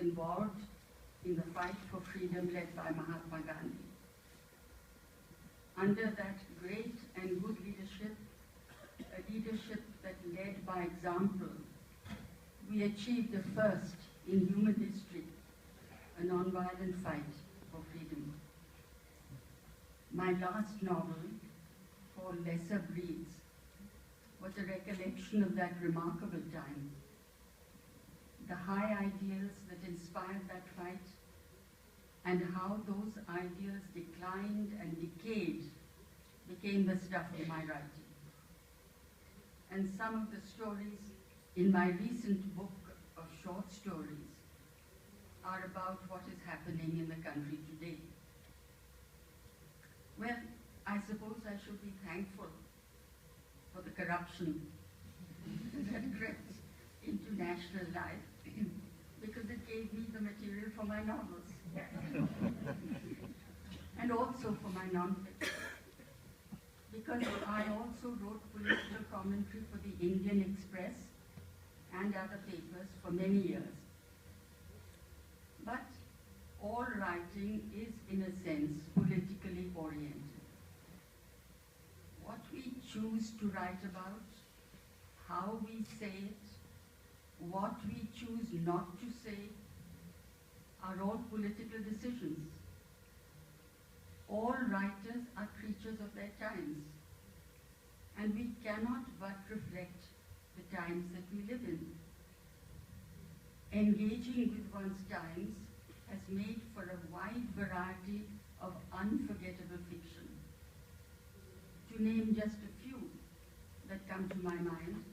involved in the fight for freedom led by Mahatma Gandhi. Under that great and good leadership, a leadership that led by example, we achieved the first in human history, a nonviolent fight for freedom. My last novel, called Lesser Breeds, was a recollection of that remarkable time. The high ideals that inspired that fight, and how those ideals declined and decayed became the stuff of my writing. And some of the stories in my recent book of short stories are about what is happening in the country today. Well, I suppose I should be thankful for the corruption that crept into national life, because it gave me the material for my novels and also for my non-fiction, because I also wrote political commentary for the Indian Express and other papers for many years. But all writing is, in a sense, politically oriented. What we choose to write about, how we say it, what we choose not to say, are all political decisions. All writers are creatures of their times, and we cannot but reflect the times that we live in. Engaging with one's times has made for a wide variety of unforgettable fiction. To name just a few that come to my mind,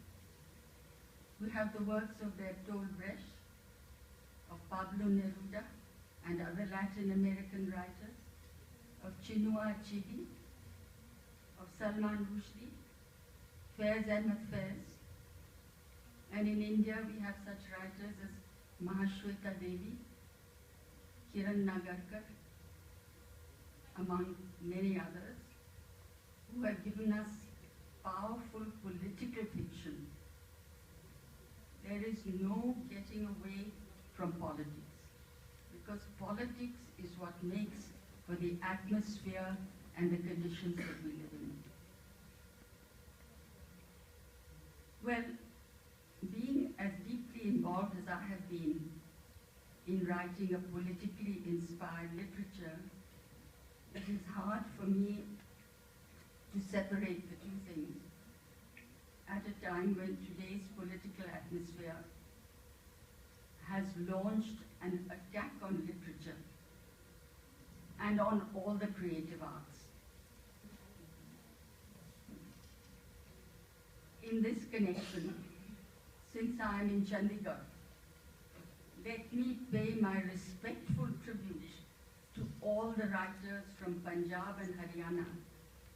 we have the works of Dept, of Pablo Neruda and other Latin American writers, of Chinua Achebe, of Salman Rushdie, Faiz Ahmed Faiz, and in India we have such writers as Mahashweta Devi, Kiran Nagarkar, among many others, who have given us powerful political fiction. There is no getting away from politics, because politics is what makes for the atmosphere and the conditions that we live in. Well, being as deeply involved as I have been in writing a politically inspired literature, it is hard for me to separate the two things at a time when today's political atmosphere has launched an attack on literature and on all the creative arts. In this connection, since I am in Chandigarh, let me pay my respectful tribute to all the writers from Punjab and Haryana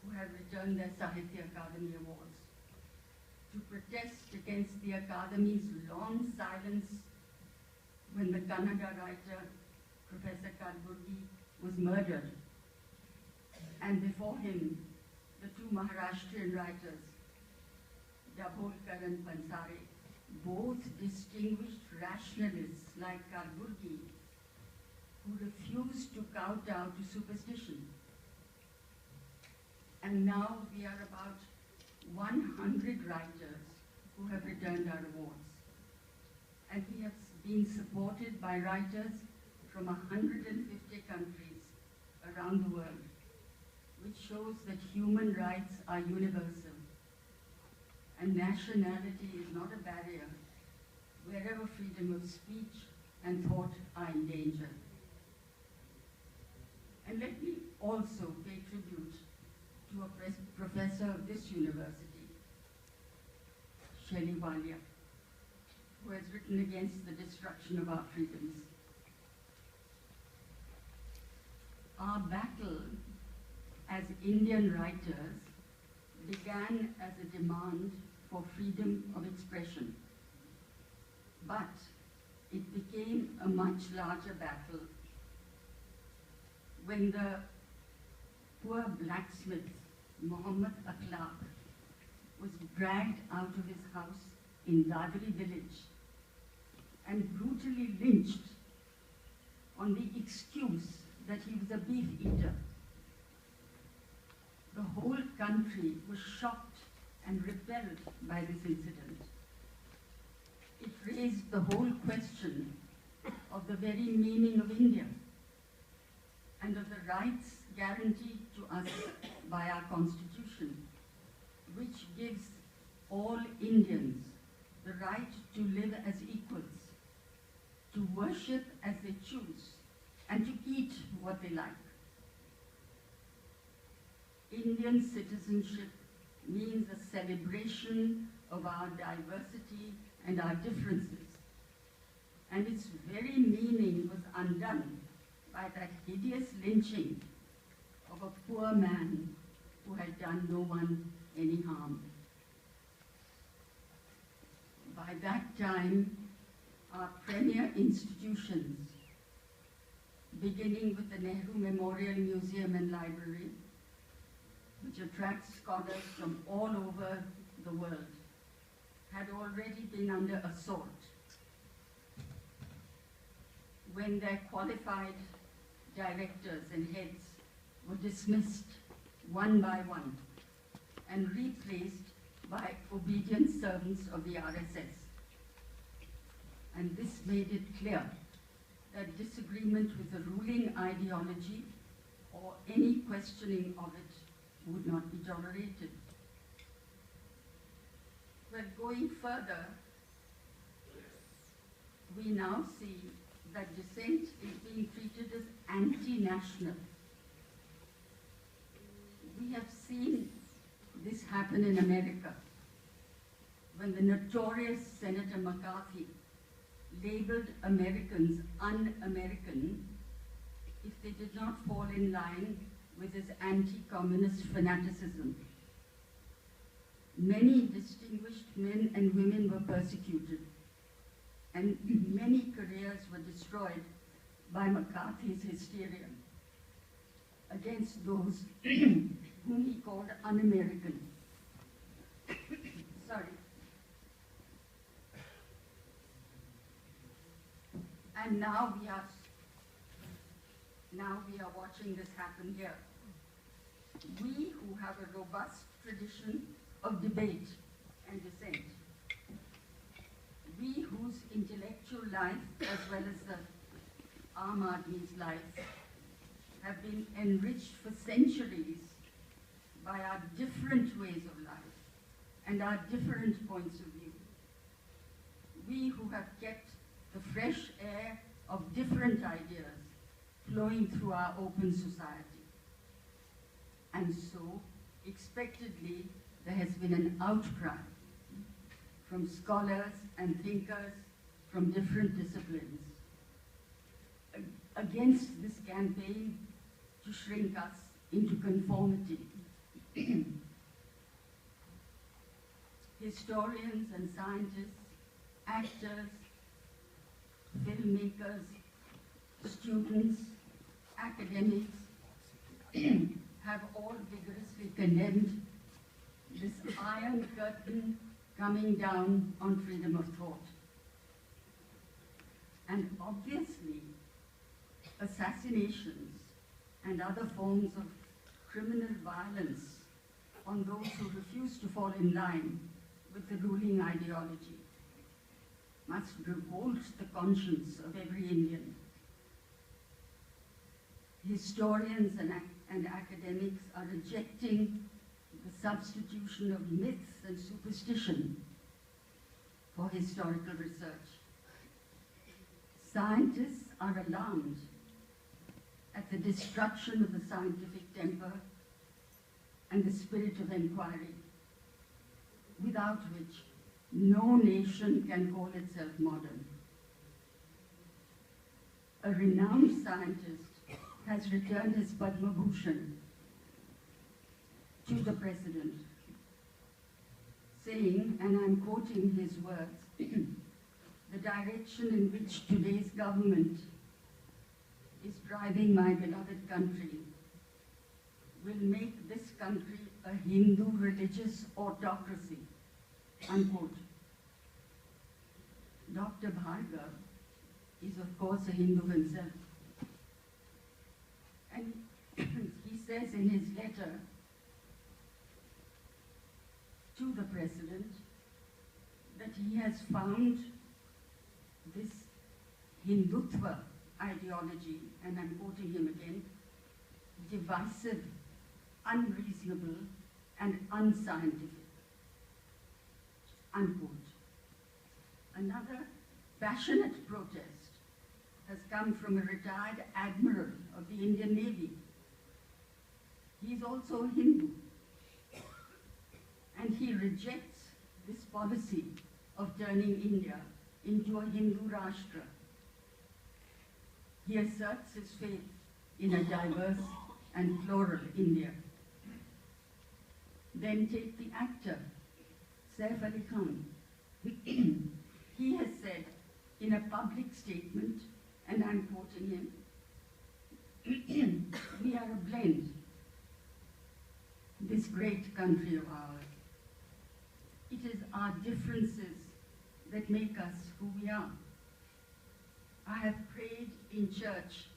who have returned their Sahitya Akademi Awards, to protest against the Academy's long silence when the Kannada writer, Professor Kalburgi, was murdered, and before him, the two Maharashtrian writers, Dabholkar and Pansare, both distinguished rationalists like Kalburgi, who refused to kowtow to superstition. And now we are about 100 writers who have returned our awards. And we have been supported by writers from 150 countries around the world, which shows that human rights are universal and nationality is not a barrier wherever freedom of speech and thought are in danger. And let me also pay tribute to a professor of this university, Shelley Walia, who has written against the destruction of our freedoms. Our battle as Indian writers began as a demand for freedom of expression, but it became a much larger battle when the poor blacksmith, Muhammad Akhlaq, was dragged out of his house in Dadri village and brutally lynched on the excuse that he was a beef eater. The whole country was shocked and repelled by this incident. It raised the whole question of the very meaning of India and of the rights guaranteed to us by our constitution, which gives all Indians the right to live as equals, to worship as they choose, and to eat what they like. Indian citizenship means a celebration of our diversity and our differences, and its very meaning was undone by that hideous lynching of a poor man who had done no one any harm. By that time, our premier institutions, beginning with the Nehru Memorial Museum and Library, which attracts scholars from all over the world, had already been under assault when their qualified directors and heads were dismissed one by one and replaced by obedient servants of the RSS. And this made it clear that disagreement with the ruling ideology or any questioning of it would not be tolerated. But going further, we now see that dissent is being treated as anti-national. We have seen this happen in America when the notorious Senator McCarthy labeled Americans un-American if they did not fall in line with his anti-communist fanaticism. Many distinguished men and women were persecuted, and many careers were destroyed by McCarthy's hysteria against those whom he called un-American. Sorry. And now we are watching this happen here. We who have a robust tradition of debate and dissent, we whose intellectual life, as well as the Aam Aadmi's life, have been enriched for centuries by our different ways of life and our different points of view. We who have kept the fresh air of different ideas flowing through our open society. And so, expectedly, there has been an outcry from scholars and thinkers from different disciplines against this campaign to shrink us into conformity. Historians and scientists, actors, filmmakers, students, academics have all vigorously condemned this iron curtain coming down on freedom of thought. And obviously, assassinations and other forms of criminal violence on those who refuse to fall in line with the ruling ideology must revolt the conscience of every Indian. Historians and academics are rejecting the substitution of myths and superstition for historical research. Scientists are alarmed at the destruction of the scientific temper and the spirit of inquiry, without which no nation can call itself modern. A renowned scientist has returned his Padma Bhushan to the President, saying, and I'm quoting his words, the direction in which today's government is driving my beloved country will make this country a Hindu religious autocracy, unquote. Dr. Bhargav is of course a Hindu himself, And he says in his letter to the President that he has found this Hindutva ideology, and I'm quoting him again, divisive, unreasonable, and unscientific. Unquote. Another passionate protest has come from a retired admiral of the Indian Navy. He's also a Hindu. And he rejects this policy of turning India into a Hindu Rashtra. He asserts his faith in a diverse and plural India. Then take the actor, Saif Ali Khan. He has said in a public statement, and I'm quoting him, we are a blend, this great country of ours. It is our differences that make us who we are. I have prayed in church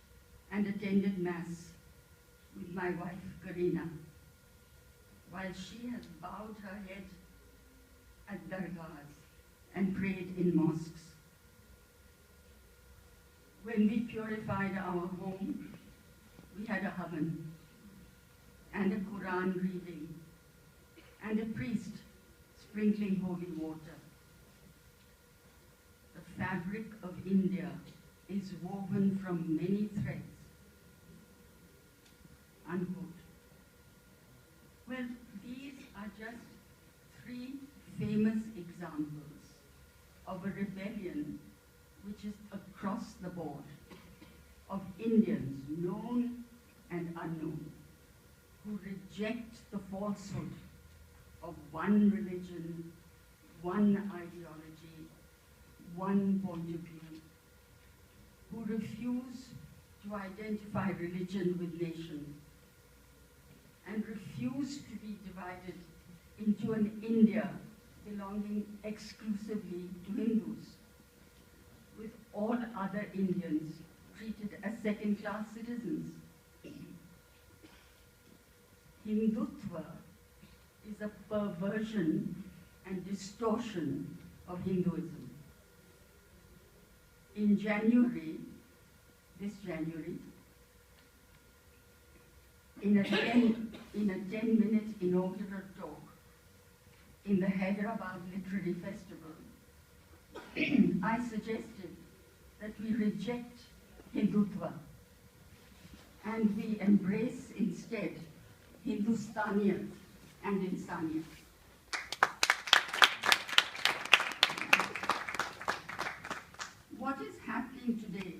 and attended Mass with my wife, Karina, while she has bowed her head at dargahs and prayed in mosques. When we purified our home, we had a havan and a Quran reading and a priest sprinkling holy water. The fabric of India is woven from many threads. Unquote. Well, these are just three famous examples of a rebellion which is across the board, of Indians, known and unknown, who reject the falsehood of one religion, one ideology, one point of view, who refuse to identify religion with nation, and refuse to be divided into an India belonging exclusively to Hindus, with all other Indians treated as second-class citizens. Hindutva is a perversion and distortion of Hinduism. In January, this January, in a 10-minute inaugural talk in the Hyderabad Literary Festival, I suggested that we reject Hindutva and we embrace instead Hindustaniyat and Insaniyat. What is happening today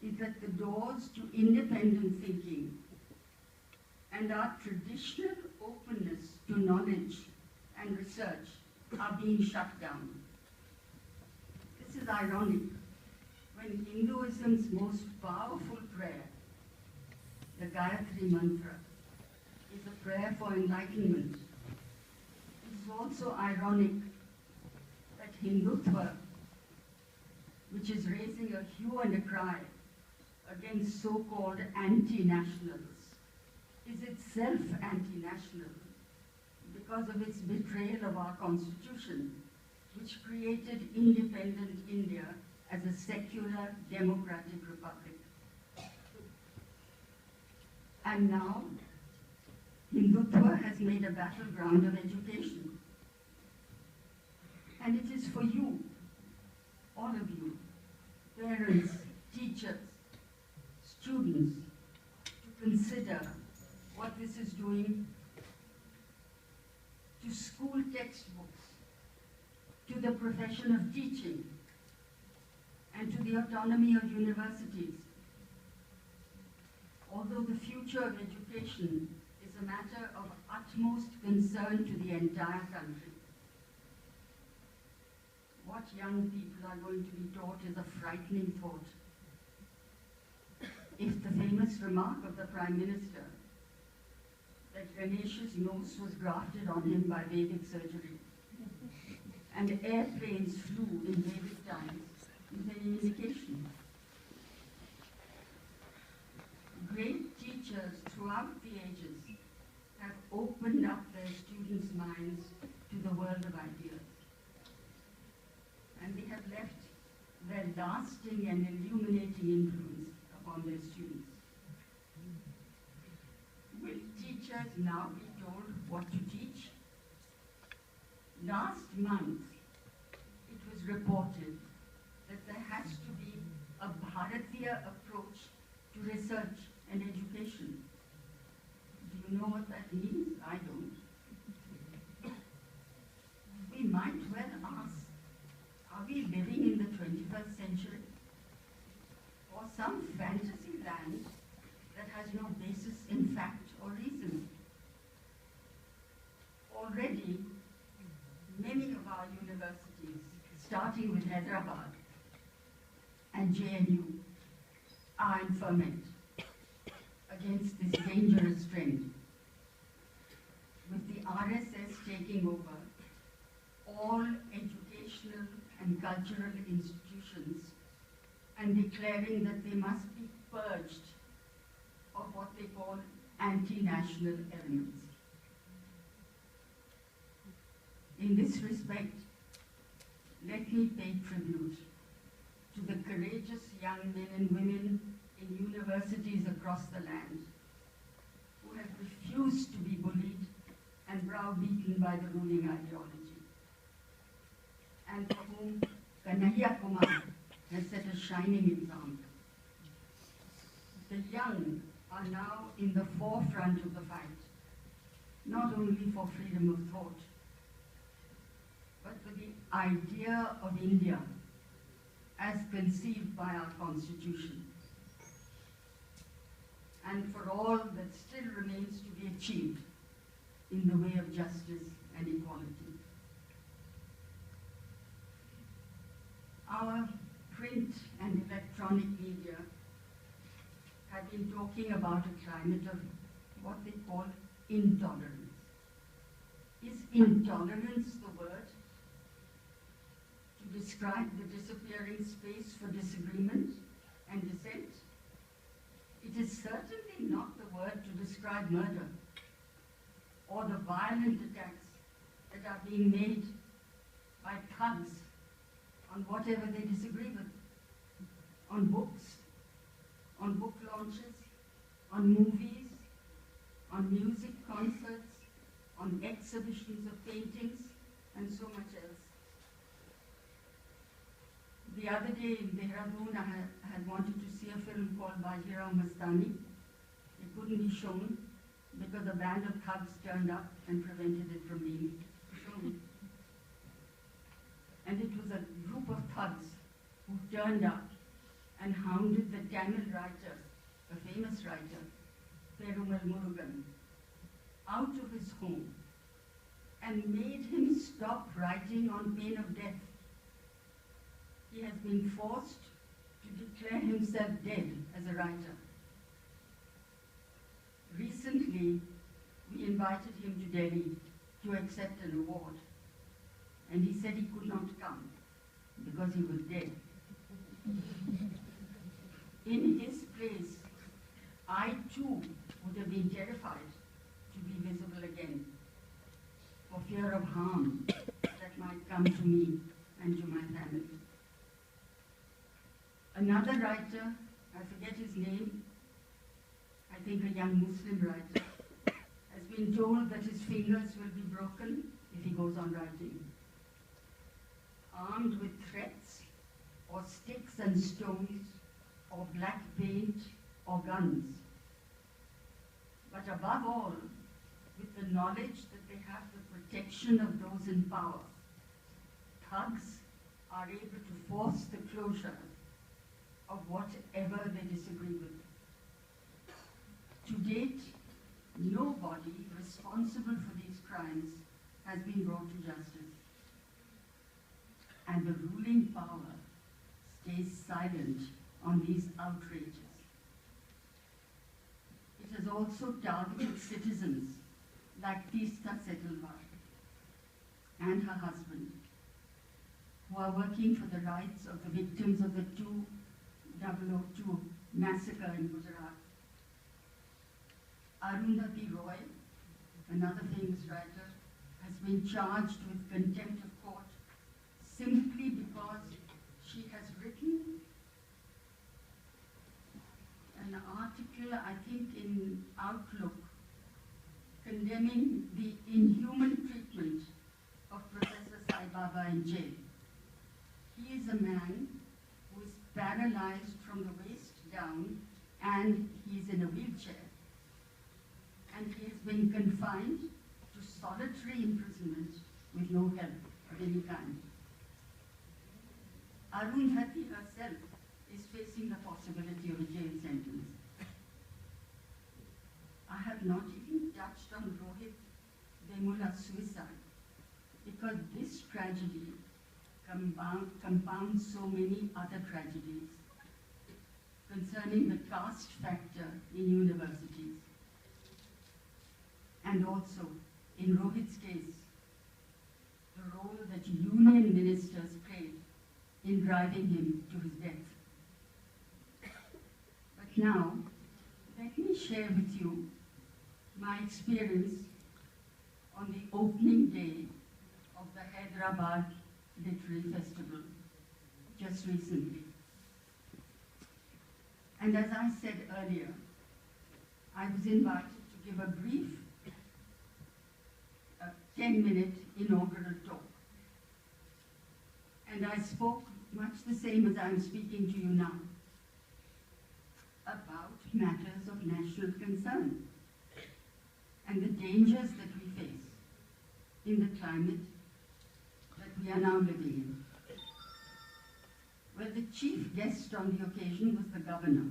is that the doors to independent thinking and our traditional openness to knowledge and research are being shut down. This is ironic when Hinduism's most powerful prayer, the Gayatri Mantra, is a prayer for enlightenment. It is also ironic that Hindutva, which is raising a hue and a cry against so-called anti-nationals, is itself anti-national because of its betrayal of our constitution, which created independent India as a secular democratic republic. And now, Hindutva has made a battleground of education. And it is for you, all of you, parents, teachers, students, to consider what this is doing to school textbooks, to the profession of teaching, and to the autonomy of universities. Although the future of education is a matter of utmost concern to the entire country, what young people are going to be taught is a frightening thought. If the famous remark of the Prime Minister that Ganesh's nose was grafted on him by Vedic surgery and airplanes flew in Vedic times is any indication. Great teachers lasting and illuminating influence upon their students. Will teachers now be told what to teach? Last month, it was reported that there has to be a Bharatiya approach to research and education. Do you know what that means? I don't. We might well ask, are we living in the 21st century? Or some fantasy land that has no basis in fact or reason? Already, many of our universities, starting with Hyderabad and JNU, are in ferment against this dangerous trend, with the RSS taking over all educational and cultural institutions and declaring that they must be purged of what they call anti-national elements. In this respect, let me pay tribute to the courageous young men and women in universities across the land who have refused to be bullied and browbeaten by the ruling ideology, and for whom Kanhaiya Kumar has set a shining example. The young are now in the forefront of the fight, not only for freedom of thought, but for the idea of India as conceived by our Constitution, and for all that still remains to be achieved in the way of justice and equality. Our print and electronic media have been talking about a climate of what they call intolerance. Is intolerance the word to describe the disappearing space for disagreement and dissent? It is certainly not the word to describe murder or the violent attacks that are being made by thugs on whatever they disagree with, on books, on book launches, on movies, on music concerts, on exhibitions of paintings, and so much else. The other day in Dehradun, I had wanted to see a film called Bajirao Mastani. It couldn't be shown because a band of thugs turned up and prevented it from being shown. And it was a group of thugs who turned up and hounded the Tamil writer, a famous writer, Perumal Murugan, out of his home and made him stop writing on pain of death. He has been forced to declare himself dead as a writer. Recently, we invited him to Delhi to accept an award, and he said he could not come because he was dead. In his place, I too would have been terrified to be visible again, for fear of harm that might come to me and to my family. Another writer, I forget his name, I think a young Muslim writer, has been told that his fingers will be broken if he goes on writing. Armed with threats, or sticks and stones, or black paint, or guns. But above all, with the knowledge that they have the protection of those in power, thugs are able to force the closure of whatever they disagree with. To date, nobody responsible for these crimes has been brought to justice. And the ruling power stays silent on these outrages. It has also targeted citizens like Tista Setalvar and her husband, who are working for the rights of the victims of the 2002 massacre in Gujarat. Arundhati Roy, another famous writer, has been charged with contempt of court simply because she has written written an article, I think, in Outlook, condemning the inhuman treatment of Professor Sai Baba in jail. He is a man who is paralyzed from the waist down, and he is in a wheelchair. And he has been confined to solitary imprisonment with no help of any kind. Arundhati herself is facing the possibility of a jail sentence. I have not even touched on Rohit Vemula's suicide, because this tragedy compounds so many other tragedies concerning the caste factor in universities. And also, in Rohit's case, the role that union ministers played in driving him to his death. But now, let me share with you my experience on the opening day of the Hyderabad Literary Festival just recently. And as I said earlier, I was invited to give a brief 10-minute inaugural talk. And I spoke much the same as I'm speaking to you now, about matters of national concern and the dangers that we face in the climate that we are now living in. Well, the chief guest on the occasion was the governor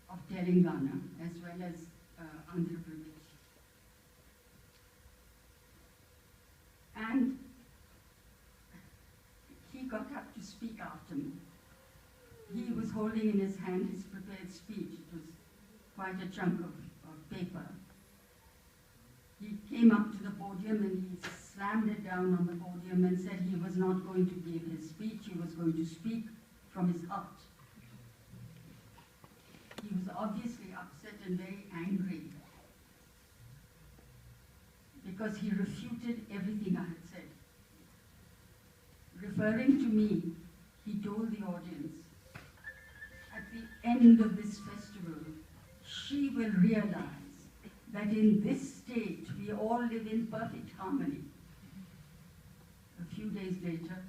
of Telangana, as well as Andhra Pradesh. And he got up to speak after me. He was holding in his hand his prepared speech. It was quite a chunk of paper. He came up to the podium and he slammed it down on the podium and said he was not going to give his speech, he was going to speak from his heart. He was obviously upset and very angry because he refuted everything I had said. Referring to me, he told the audience, at the end of this festival, she will realize that in this state we all live in perfect harmony. A few days later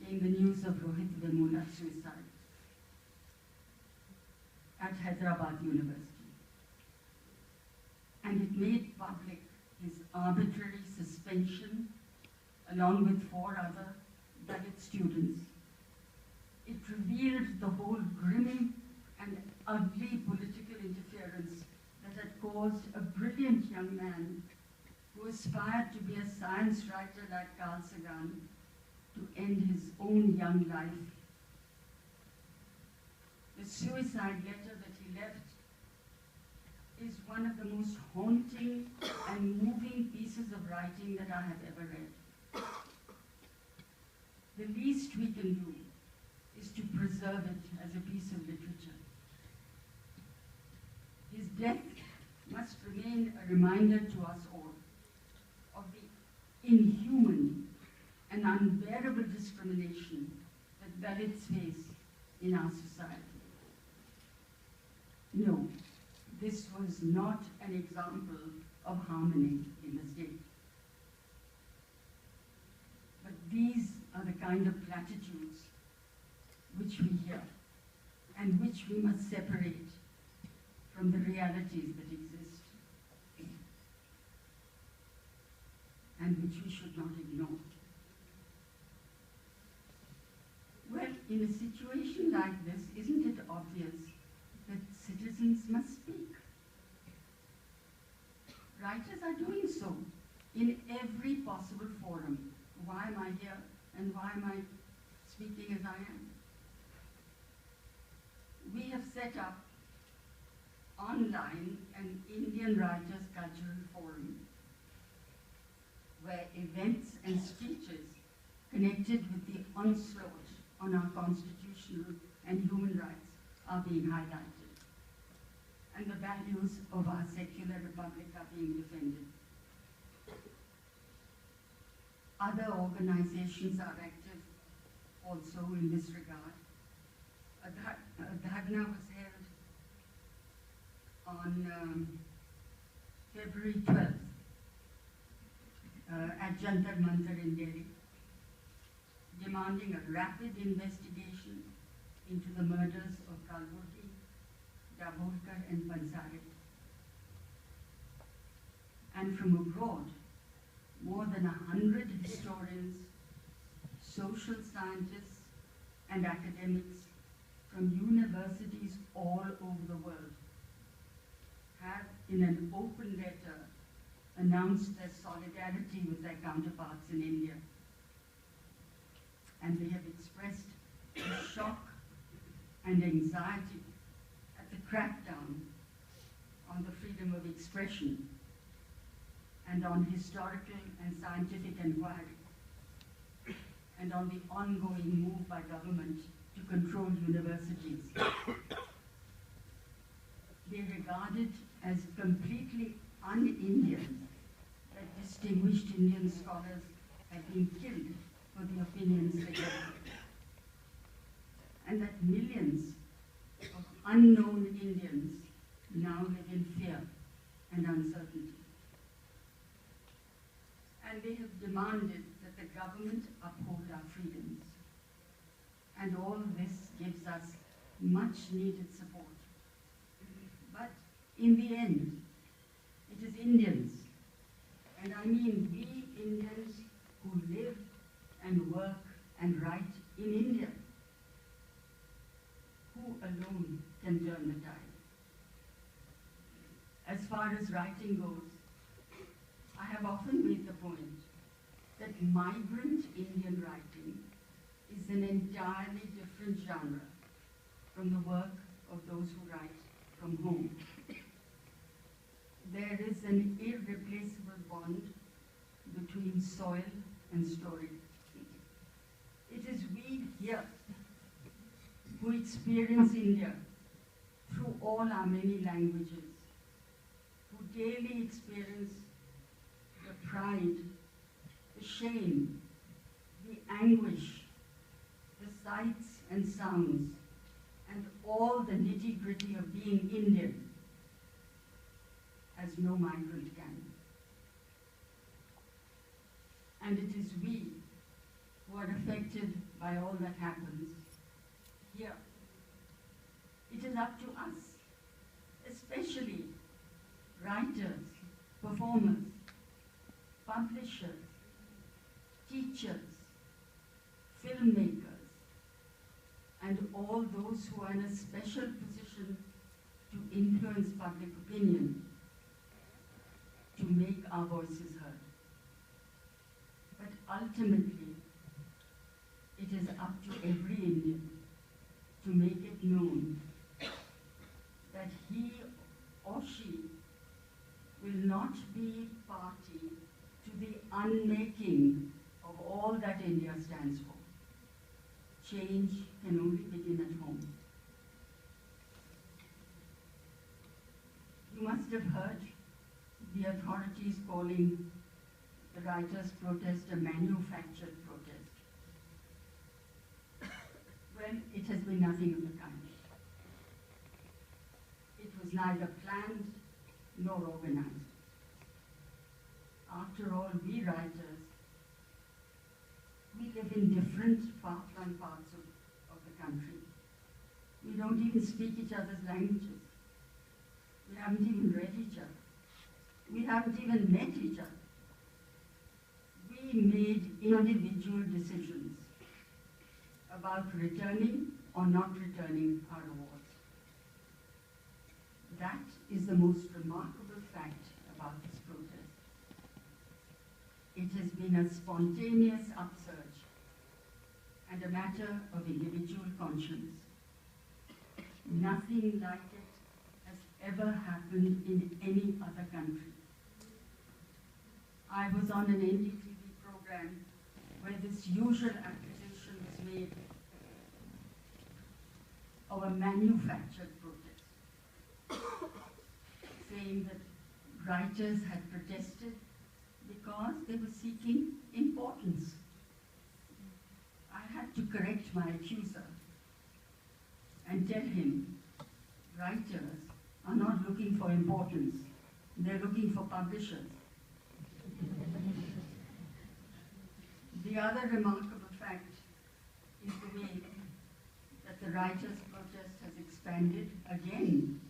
came the news of Rohit Vemula's suicide at Hyderabad University. And it made public his arbitrary suspension along with 4 other Dalit students. It revealed the whole grim and ugly political interference that had caused a brilliant young man who aspired to be a science writer like Carl Sagan to end his own young life. The suicide letter that he left is one of the most haunting and moving pieces of writing that I have ever read. The least we can do is to preserve it as a piece of literature. His death must remain a reminder to us all of the inhuman and unbearable discrimination that Dalits face in our society. No, this was not an example of harmony in the state. But these are the kind of platitudes which we hear and which we must separate from the realities that exist and which we should not ignore. Well, in a situation like this, isn't it obvious that citizens must speak? Writers are doing so in every possible forum. Why am I here and why am I speaking as I am? We have set up online an Indian Writers Cultural Forum where events and speeches connected with the onslaught on our constitutional and human rights are being highlighted, and the values of our secular republic are being defended. Other organizations are active also in this regard. Dhagna was held on February 12th at Jantar Mantar in Delhi, demanding a rapid investigation into the murders of Kalburgi, Dabholkar and Pansare. And from abroad, more than 100 historians, social scientists and academics from universities all over the world have, in an open letter, announced their solidarity with their counterparts in India. And they have expressed shock and anxiety at the crackdown on the freedom of expression and on historical and scientific inquiry, and on the ongoing move by government to control universities. They regard it as completely un-Indian that distinguished Indian scholars have been killed for the opinions they held, and that millions of unknown Indians now live in fear and uncertainty. And they have demanded that the government uphold our freedoms. And all this gives us much needed support. But in the end, it is Indians, and I mean we Indians who live and work and write in India, who alone can turn the tide. As far as writing goes, I have often made the point that migrant Indian writing is an entirely different genre from the work of those who write from home. There is an irreplaceable bond between soil and story. It is we here who experience India through all our many languages, who daily experience the pride, the shame, the anguish, the sights and sounds, and all the nitty-gritty of being Indian, as no migrant can. And it is we who are affected by all that happens here. It is up to us, especially writers, performers, publishers, teachers, filmmakers, and all those who are in a special position to influence public opinion, to make our voices heard. But ultimately, it is up to every Indian to make it known that he or she will not be party to the unmaking of all that India stands for. Change can only begin at home. You must have heard the authorities calling the writers' protest a manufactured protest. Well, it has been nothing of the kind. It was neither planned nor organized. After all, we writers, we live in different far-flung parts of the country. We don't even speak each other's languages. We haven't even read each other. We haven't even met each other. We made individual decisions about returning or not returning our awards. That is the most remarkable fact about this protest. It has been a spontaneous upsurge and a matter of individual conscience. Nothing like it has ever happened in any other country. I was on an NDTV program where this usual accusation was made of a manufactured protest, saying that writers had protested because they were seeking importance. I had to correct my accuser tell him, writers are not looking for importance, they're looking for publishers. The other remarkable fact is the way that the writers' protest has expanded again,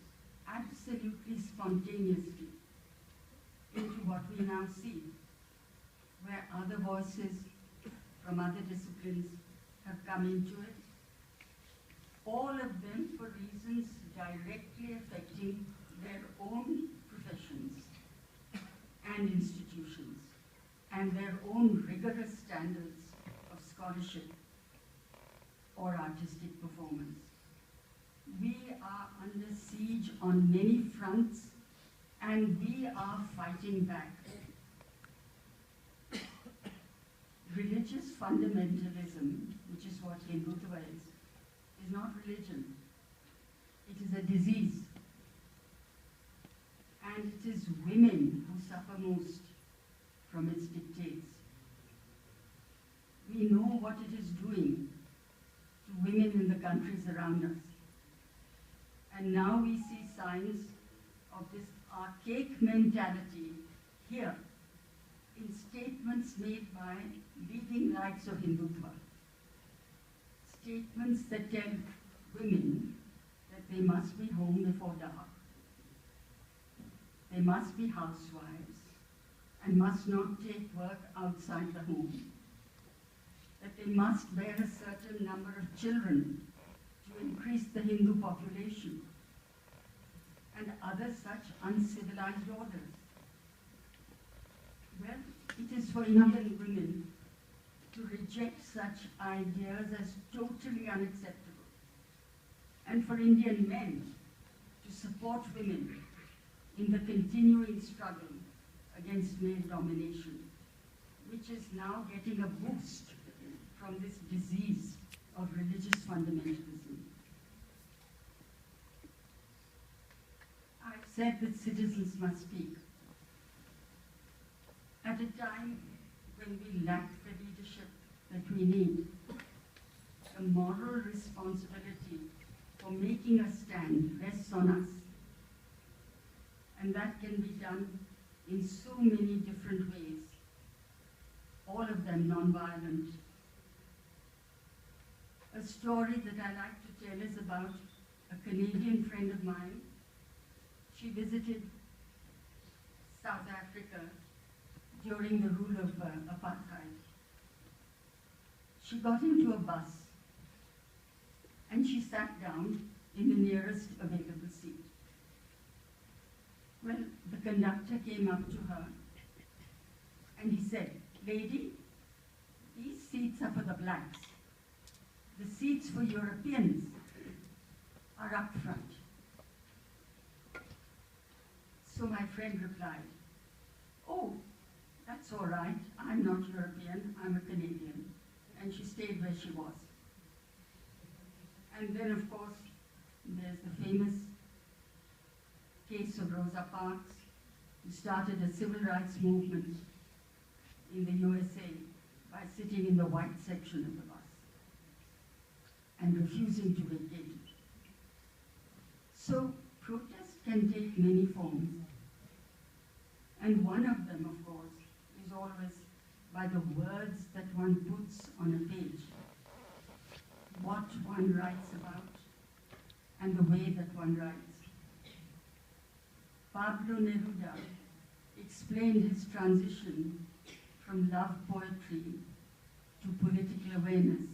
absolutely spontaneously, into what we now see, where other voices from other disciplines have come into it, all of them for reasons directly affecting their own professions and institutions and their own rigorous standards of scholarship or artistic performance. We are under siege on many fronts, and we are fighting back. Religious fundamentalism, which is what Hindutva is not religion. It is a disease. And it is women who suffer most from its dictates. We know what it is doing to women in the countries around us. And now we see signs of this archaic mentality here in statements made by leading lights of Hindutva. Statements that tell women that they must be home before dark. They must be housewives and must not take work outside the home. That they must bear a certain number of children to increase the Hindu population, and other such uncivilized orders. Well, it is for Indian women to reject such ideas as totally unacceptable, and for Indian men to support women in the continuing struggle against male domination, which is now getting a boost from this disease of religious fundamentalism. I've said that citizens must speak. At a time when we lack the leadership that we need, the moral responsibility for making a stand rests on us. And that can be done in so many different ways, all of them non-violent. A story that I like to tell is about a Canadian friend of mine. She visited South Africa during the rule of apartheid. She got into a bus and she sat down in the nearest available seat. Well, the conductor came up to her and he said, "Lady, these seats are for the blacks. The seats for Europeans are up front." So my friend replied, "Oh, that's all right. I'm not European, I'm a Canadian." And she stayed where she was. And then, of course, there's the famous case of Rosa Parks, who started a civil rights movement in the USA by sitting in the white section of the bus and refusing to vacate it. So protest can take many forms. And one of them, of course, is always by the words that one puts on a page, what one writes about, and the way that one writes. Pablo Neruda explained his transition from love poetry to political awareness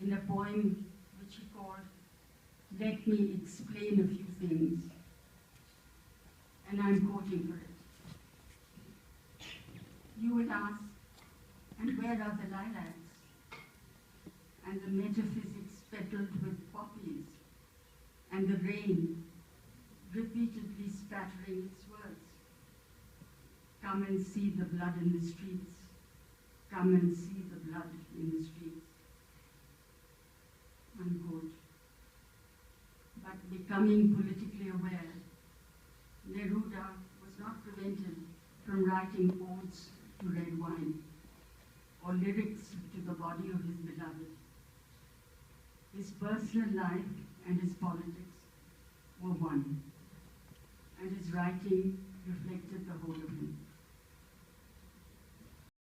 in a poem which he called "Let Me Explain a Few Things," and I'm quoting for it. You will ask, and where are the lilacs? And the metaphysics petaled with poppies, and the rain repeatedly spattering its words. Come and see the blood in the streets. Come and see the blood in the streets. Unquote. But becoming politically aware, Neruda was not prevented from writing odes to red wine or lyrics to the body of his beloved. His personal life and his politics were one, and his writing reflected the whole of him.